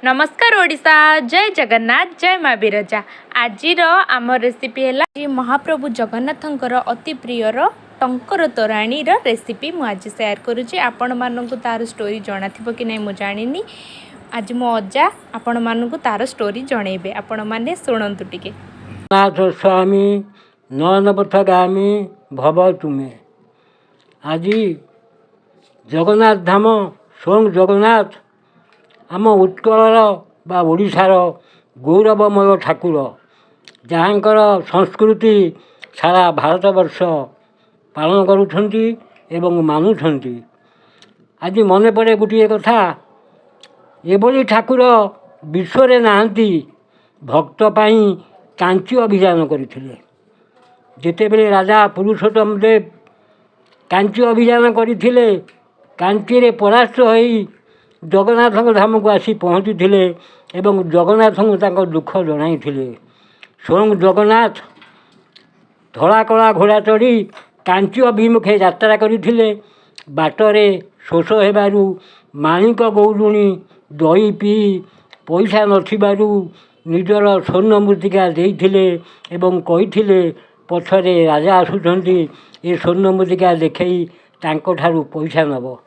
नमस्कार ओडिशा, जय जगन्नाथ, जय माँ बिरजा। आज आम रेसिपी है महाप्रभु जगन्नाथंकर अति प्रियर टंकर तोराणी रेसिपी मुझे सेयार करुँची। आपण मानक तार स्टोरी जाना कि नहीं मुझे जानी। आज मो अजा आपण मानक तार स्टोरी जनइबे, आपण मैंने शुणु टिके। नाथ स्वामी नयनपथगामी भव तुमे। आज जगन्नाथ धाम स्वयं जगन्नाथ आम उत्कलर बा ओडिशार गौरवमय ठाकुर, जहाँकर संस्कृति सारा भारतवर्ष पालन करुछंती एवं मानुछंती। आज मन पड़े गोटे कथा, एभली ठाकुर विश्व नाहांती। भक्त पाई कांची अभियान करथिले। जेतेबेले राजा पुरुषोत्तम देव कांची अभियान करथिले, कांची रे परास्त होई जगन्नाथ धाम को आसी पहुँची एवं जगन्नाथ को दुख जनाई। स्वयं जगन्नाथ धला कला घोड़ा चढ़ी कांची अभिमुखे यात्रा करथिले। बाटरे शोष हेबारु माणिक गौरुणी दही पी पैसा नथिबारु निजर स्वर्ण मृत्तिका देइथिले एवं कहिथिले पछरे राजा आसुछंती, ए स्वर्ण मृत्तिका देखई तांको ठारू पैसा नब।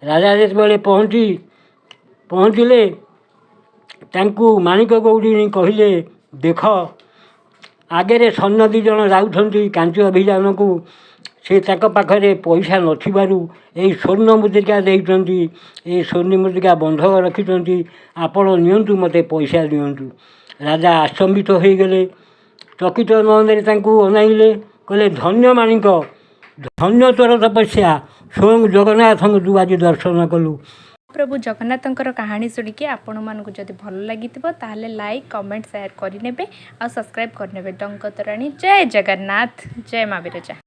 राजा जेतेबेले पहुँचिले तांकू माणिक गौरी कहले, देख आगे सैन्य दी जन जाउछंती कांची अभियान को, से तांको पाखरे पैसा नथिबारु एई स्वर्ण मृत्तिका देइछंती। ए स्वर्ण मृत्तिका बंधक रखिछंती, आपण नियंतु मते पैसा दियंतु। राजा आचंबित हो गले, चकित नयन तांकू अनाइले, कहले धन्य माणिक, धन्य तोर तपस्या, स्वयं जगन्नाथ तू आज दर्शन कलु। प्रभु जगन्नाथंकर कहानी शुणिकी आपण मानक जदि भल लगी ताहले लाइक कमेंट शेयर करने और सब्सक्राइब करने। टंकर तोराणी, जय जगन्नाथ, जय माँ बिरजा।